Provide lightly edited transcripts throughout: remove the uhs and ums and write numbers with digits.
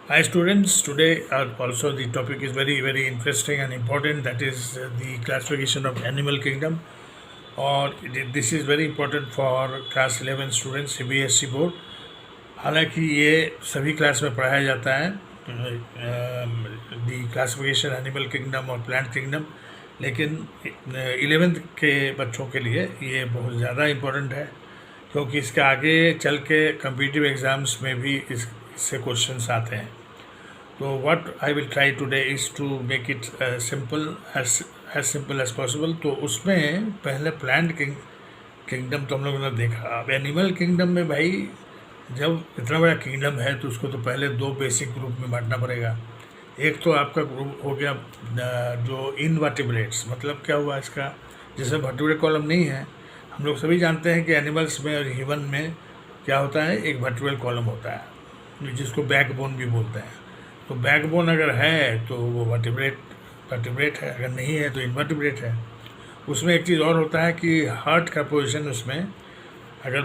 Hi students, today also the topic is very interesting and important, that is the classification of animal kingdom, और this is very important for class 11 students CBSE board. हालांकि ये सभी class में पढ़ाया जाता है दी classification animal kingdom और plant kingdom, लेकिन 11th के बच्चों के लिए ये बहुत ज़्यादा इम्पोर्टेंट है, क्योंकि इसके आगे चल के कम्पिटिटिव एग्ज़ाम्स में भी इससे क्वेश्चंस आते हैं। तो what I will try today is to make it simple as possible. तो उसमें पहले प्लांट किंगडम तो हम लोगों ने देखा। अब एनिमल किंगडम में भाई, जब इतना बड़ा किंगडम है तो उसको तो पहले दो बेसिक ग्रुप में बांटना पड़ेगा। एक तो आपका ग्रुप हो गया जो इनवर्टिब्रेट्स, मतलब क्या हुआ इसका, जिसमें वर्टिब्रेट कॉलम नहीं है। हम लोग सभी जानते हैं कि एनिमल्स में और ह्यूमन में क्या होता है, एक वर्टिब्रेट कॉलम होता है जिसको बैकबोन भी बोलते हैं। तो बैकबोन अगर है तो वो वर्टिब्रेट है, अगर नहीं है तो इनवर्टिब्रेट है। उसमें एक चीज़ और होता है कि हार्ट का पोजीशन उसमें, अगर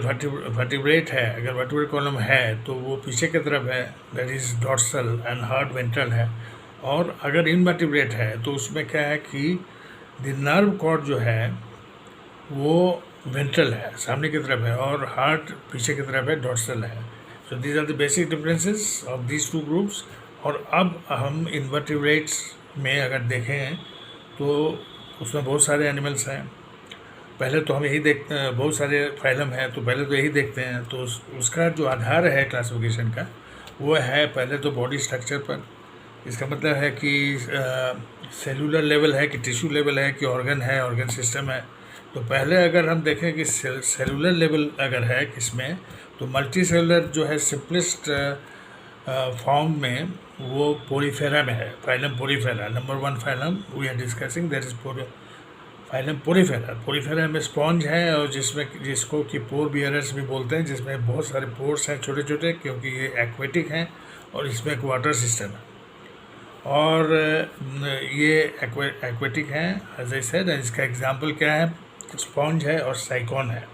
वर्टिब्रेट है, अगर वर्टिब्रेट कॉलम है तो वो पीछे की तरफ है, that is dorsal and heart ventral है। और अगर इनवर्टिब्रेट है तो उसमें क्या है कि द नर्व कॉर्ड जो है वो वेंट्रल है, सामने की तरफ है, और हार्ट पीछे की तरफ है, डॉर्सल है। So these are the basic differences of these two groups. और अब हम इनवर्टिब्रेट्स में अगर देखें तो उसमें बहुत सारे एनिमल्स हैं। पहले तो हम यही देखते हैं, बहुत सारे फाइलम हैं, तो पहले तो यही देखते हैं। तो उसका जो आधार है क्लासिफिकेशन का, वो है पहले तो बॉडी स्ट्रक्चर पर। इसका मतलब है कि सेलुलर लेवल है कि टिश्यू लेवल है कि ऑर्गन है, ऑर्गन सिस्टम है। तो पहले अगर हम देखें कि सेलुलर लेवल अगर है किसमें, तो मल्टी सेलुलर जो है सिंपलेस्ट फॉर्म में वो पोरीफेरा में है, phylum porifera. Number 1 phylum we are discussing, that is phylum porifera. Porifera में स्पॉन्ज है, और जिसको कि पोर बियरर्स भी बोलते हैं, जिसमें बहुत सारे पोर्स हैं छोटे छोटे, क्योंकि ये एक्वेटिक हैं और इसमें एक वाटर सिस्टम है। और ये एक्वेटिक हैं एज आई सेड। इसका एग्जांपल क्या है, स्पॉन्ज है और साइकॉन है।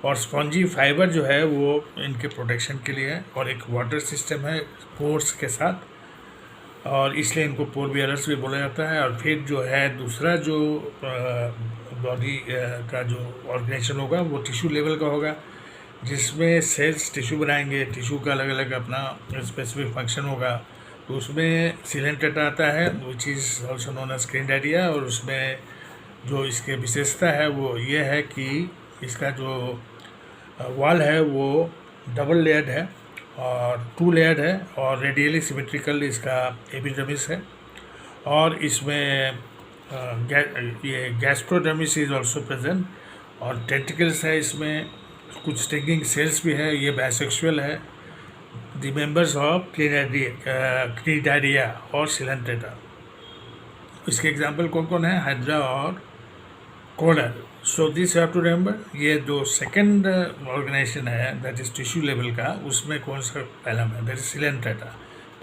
और स्पॉन्जी फाइबर जो है वो इनके प्रोटेक्शन के लिए है, और एक वाटर सिस्टम है पोर्स के साथ, और इसलिए इनको पोर बियरर्स भी बोला जाता है। और फिर जो है दूसरा जो बॉडी का जो ऑर्गेनाइजेशन होगा वो टिश्यू लेवल का होगा, जिसमें सेल्स टिश्यू बनाएंगे, टिश्यू का अलग अलग अपना स्पेसिफिक फंक्शन होगा। तो उसमें सिलेंटेटा आता है, which is also known as cnidaria. और उसमें जो इसके विशेषता है वो ये है कि इसका जो वॉल है वो डबल लेयर्ड है और 2 लेयर्ड है, और रेडियली सिमेट्रिकल इसका एपिडर्मिस है। और इसमें ये गैस्ट्रोडर्मिस इज ऑल्सो प्रेजेंट, और टेंटिकल्स है इसमें, कुछ स्टिंगिंग सेल्स भी है। ये बायसेक्सुअल है। द मेंबर्स ऑफ क्निडारिया और सिलेंटेटा। इसके एग्जाम्पल कौन कौन है, हाइड्रा और collar. So this you have to remember. ये जो सेकंड ऑर्गेनाइजेशन है दैट इज टिश्यू लेवल का, उसमें कौन सा पहला है, दैट इज सिलेंटेटा।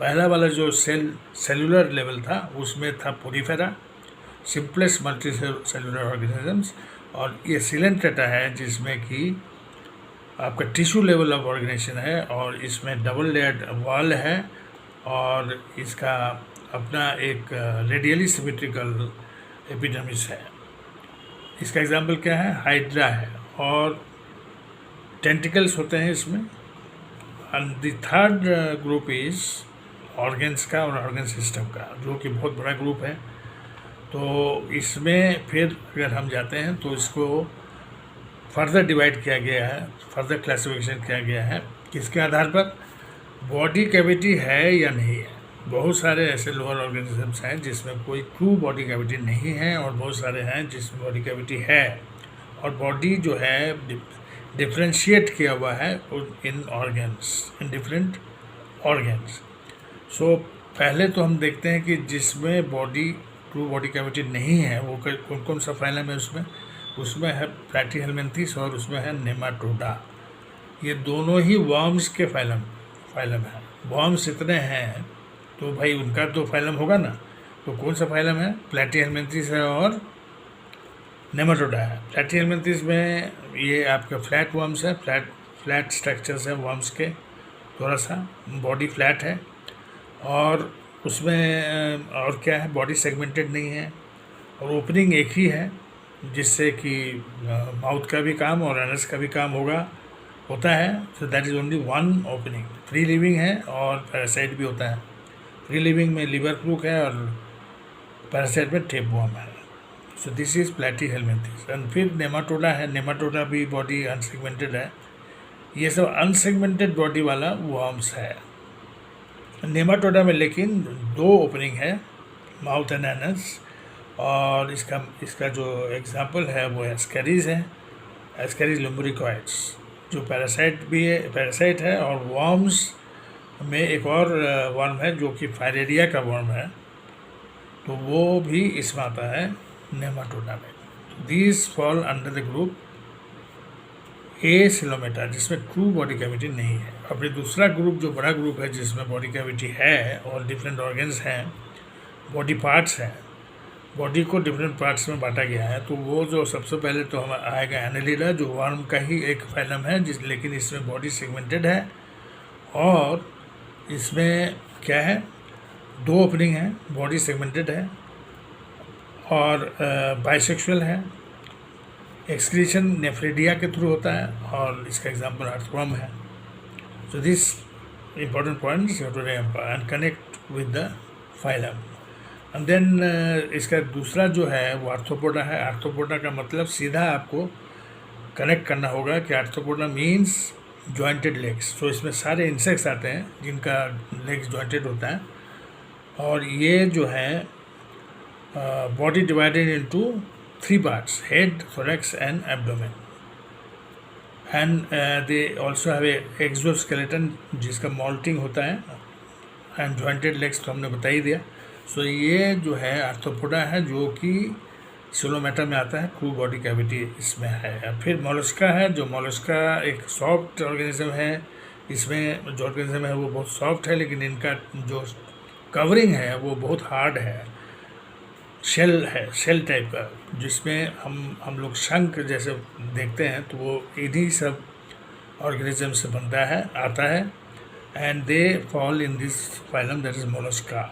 पहला वाला जो सेलुलर लेवल था उसमें था Porifera, simplest multi cellular organisms. और ये सिलेंटेटा है जिसमें कि आपका टिश्यू लेवल ऑफ ऑर्गेनाइजेशन है, और इसमें डबल लेयर्ड वॉल है, और इसका अपना एक रेडियली सिमेट्रिकल एपिडर्मिस है। इसका एग्जाम्पल क्या है, हाइड्रा है, और टेंटिकल्स होते हैं इसमें। And the third group is organs का और ऑर्गन सिस्टम का, जो कि बहुत बड़ा ग्रुप है। तो इसमें फिर अगर हम जाते हैं तो इसको फर्दर डिवाइड किया गया है, फर्दर क्लासिफिकेशन किया गया है। किसके आधार पर, बॉडी कैविटी है या नहीं है। बहुत सारे ऐसे लोअर ऑर्गेनिजम्स हैं जिसमें कोई ट्रू बॉडी कैविटी नहीं है, और बहुत सारे हैं जिसमें बॉडी कैविटी है, और बॉडी जो है डिफ्रेंशिएट किया हुआ है इन ऑर्गन्स, इन डिफरेंट ऑर्गन्स। सो पहले तो हम देखते हैं कि जिसमें ट्रू बॉडी कैविटी नहीं है वो कौन कौन सा फाइलम है। उसमें है प्लैटीहेलमिन्थेस, और उसमें है नेमाटोडा। ये दोनों ही वर्म्स के फाइलम है। वर्म्स इतने हैं तो भाई उनका तो फाइलम होगा ना। तो कौन सा फाइलम है, प्लैटीहेलमिन्थेस है और नेमाटोडा है। प्लैटीहेलमिन्थेस में ये आपका फ्लैट वर्म्स है, फ्लैट स्ट्रक्चर्स है वर्म्स के, थोड़ा सा बॉडी फ्लैट है। और उसमें और क्या है, बॉडी सेगमेंटेड नहीं है और ओपनिंग एक ही है, जिससे कि माउथ का भी काम और एनस का भी काम होता है। So that is only one opening. Free living है और पैरासाइट भी होता है। फ्री लिविंग में लिवर फ्लूक है और पैरासाइट में टेपवर्म है। So this is platyhelminthes. And फिर नेमाटोडा है, नेमाटोडा भी बॉडी अनसेगमेंटेड है। ये सब अनसेगमेंटेड बॉडी वाला वर्म्स है। नेमाटोडा में लेकिन दो ओपनिंग है, माउथ एंड एनस। और इसका जो एग्जांपल है वो एस्केरीज है, एस्केरीज लुम्ब्रिकॉइड्स, जो पैरासाइट है। और वर्म्स में एक और वर्म है जो कि फाइलेरिया का वर्म है, तो वो भी इसमें आता है नेमाटोडा में। These fall under the group acoelomata, जिसमें ट्रू बॉडी कैविटी नहीं है। और फिर दूसरा ग्रुप जो बड़ा ग्रुप है जिसमें बॉडी कैविटी है और डिफरेंट ऑर्गन्स हैं, बॉडी पार्ट्स हैं, बॉडी को डिफरेंट पार्ट्स में बांटा गया है। तो वो जो सबसे पहले तो हम आएगा एनालिडा, जो वर्म का ही एक फाइलम है लेकिन इसमें बॉडी सेगमेंटेड है और इसमें क्या है, दो ओपनिंग है, बॉडी सेगमेंटेड है और बाइसेक्सुअल है। एक्सक्रीशन नेफ्रेडिया के थ्रू होता है और इसका एग्जांपल अर्थवर्म है। So this important points you to and connect with the phylum. And then इसका दूसरा जो है वो आर्थ्रोपोडा है। आर्थ्रोपोडा का मतलब सीधा आपको कनेक्ट करना होगा कि आर्थ्रोपोडा मीन्स जॉइंटेड लेग्स। तो इसमें सारे इंसेक्ट्स आते हैं जिनका लेग्स जॉइंटेड होता है। और ये जो है body divided into 3 parts: head, thorax and abdomen. And they also have a exoskeleton जिसका molting होता है, and jointed legs तो हमने बता ही दिया। सो ये जो है आर्थ्रोपोडा है जो कि सिलोमेटा में आता है, ट्रू बॉडी कैविटी इसमें है। फिर मोलस्का है, जो मोलस्का एक सॉफ्ट ऑर्गेनिज्म है। इसमें जो ऑर्गेनिज्म है वो बहुत सॉफ्ट है, लेकिन इनका जो कवरिंग है वो बहुत हार्ड है, शेल है, शेल टाइप का, जिसमें हम लोग शंख जैसे देखते हैं, तो वो इन्हीं सब ऑर्गेनिज्म से बनता है, आता है। And they fall in this phylum that is Mollusca.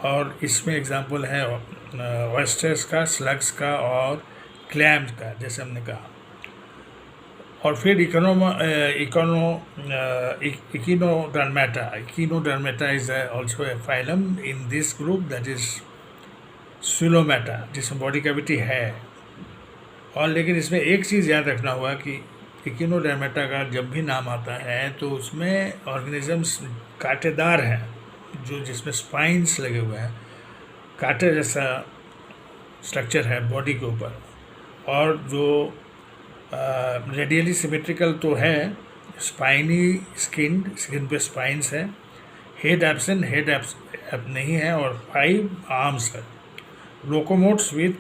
और इसमें एग्जांपल है ऑयस्टर्स का, स्लग्स का और क्लैम्स का, जैसे हमने कहा। और फिर echinodermata is also a phylum in this group that is coelomata, जिसमें बॉडी कैविटी है। और लेकिन इसमें एक चीज़ याद रखना होगा कि इकिनोडर्मेटा का जब भी नाम आता है तो उसमें ऑर्गेनिजम्स कांटेदार हैं, जो जिसमें स्पाइंस लगे हुए हैं, कांटे जैसा स्ट्रक्चर है बॉडी के ऊपर। और जो रेडियली सिमेट्रिकल तो है, स्पाइनी स्किन पे स्पाइंस है। हेड एब्सेंट, हेड नहीं है। और 5 आर्म्स है। लोकोमोट्स विथ,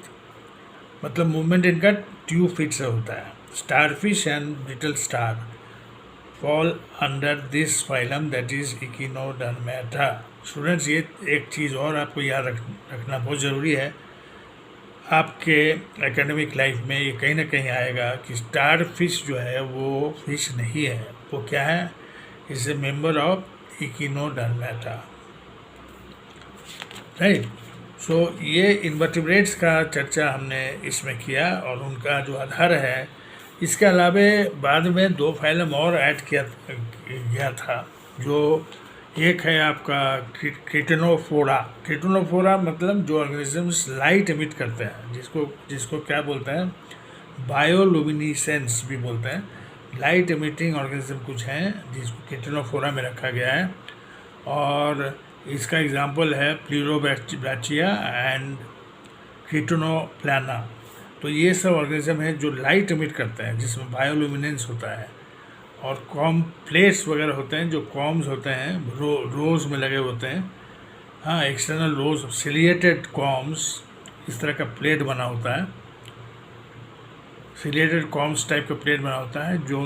मतलब मूवमेंट इनका ट्यूब फीट से होता है। Starfish and little star fall under this phylum that is echinodermata. Students, ये एक चीज़ और आपको याद रखना बहुत ज़रूरी है। आपके एकेडमिक लाइफ में ये कहीं ना कहीं आएगा कि स्टार फिश जो है वो फिश नहीं है, वो क्या है, is a member of echinodermata, right. So ये इन्वर्टिब्रेट्स का चर्चा हमने इसमें किया और उनका जो आधार है। इसके अलावा बाद में 2 फाइलम और ऐड किया गया था, जो एक है आपका क्रिटेनोफोरा। क्रिटेनोफोरा मतलब जो ऑर्गेनिजम्स लाइट एमिट करते हैं, जिसको क्या बोलते हैं, बायोलुमिनिसेंस भी बोलते हैं। लाइट एमिटिंग ऑर्गेनिज्म कुछ हैं जिसको क्रिटेनोफोरा में रखा गया है। और इसका एग्जांपल है प्लीरोब्रैचिया एंड क्रिटेनोप्लाना। तो ये सब ऑर्गेनिज्म है जो लाइट एमिट करते हैं, जिसमें बायोलुमिनेंस होता है। और कॉम प्लेट्स वगैरह होते हैं, जो कॉम्स होते हैं रोज में लगे होते हैं, हाँ, एक्सटर्नल रोज, सिलिएटेड कॉम्स, इस तरह का प्लेट बना होता है, सिलिएटेड कॉम्स टाइप का प्लेट बना होता है जो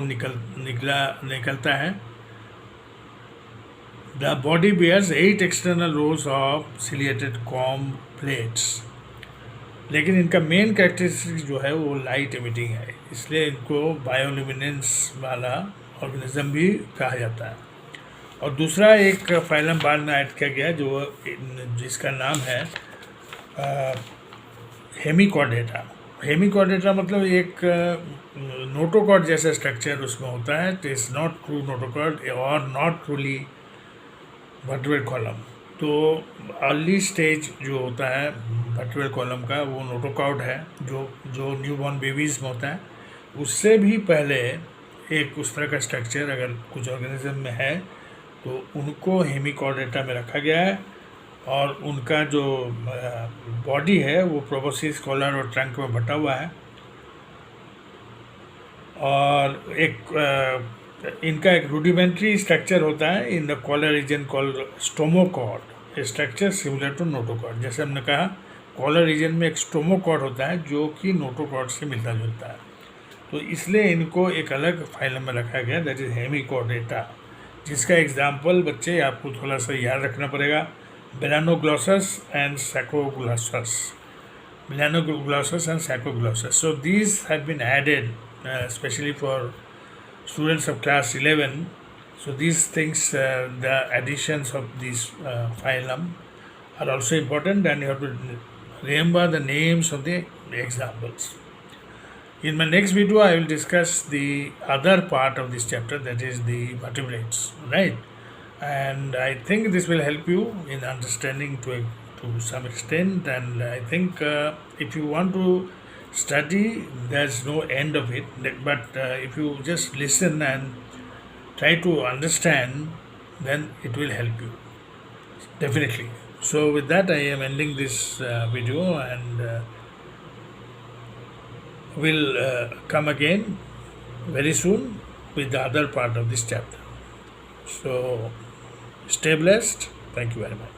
निकलता है। The body bears 8 external rows of ciliated comb plates, लेकिन इनका मेन कैरेक्टरिस्टिक जो है वो लाइट एमिटिंग है, इसलिए इनको बायोल्यूमिनेंस वाला ऑर्गेनिज्म भी कहा जाता है। और दूसरा एक फाइलम बाद में ऐड किया गया जो जिसका नाम है हेमिकॉर्डेटा। हेमिकॉर्डेटा मतलब एक नोटोकॉर्ड जैसा स्ट्रक्चर उसमें होता है। It is not true notochord और नॉट ट्रूली वर्टिब्रल कॉलम। तो अर्ली स्टेज जो होता है वर्टिब्रल कॉलम का वो नोटोकॉर्ड है, जो न्यूबॉर्न बेबीज़ में होता है। उससे भी पहले एक उस तरह का स्ट्रक्चर अगर कुछ ऑर्गेनिज्म में है तो उनको हेमिकॉर्डेटा में रखा गया है, और उनका जो बॉडी है वो प्रोबोसिस, कॉलर और ट्रंक में बटा हुआ है। और इनका एक रूडिमेंट्री स्ट्रक्चर होता है in the collar region called stomochord, structure similar to notochord. जैसे हमने कहा कॉलर रीजन में एक स्टोमोकॉर्ड होता है जो कि नोटोकॉर्ड से मिलता जुलता है। तो इसलिए इनको एक अलग फाइलम में रखा गया, दैट इज़ हेमिकॉर्डेटा, जिसका एग्जाम्पल बच्चे आपको थोड़ा सा याद रखना पड़ेगा, Melanoglossus and Saccoglossus. Melanoglossus and Saccoglossus. So these have been added especially for students of class 11. So these things, the additions of these phylum are also important, and you have to remember the names of the examples. In my next video, I will discuss the other part of this chapter, that is the vertebrates, right? And I think this will help you in understanding to some extent. And I think if you want to study, there's no end of it. But if you just listen and try to understand, then it will help you definitely. So with that, I am ending this video, and will come again very soon with the other part of this chapter. So stay blessed. Thank you very much.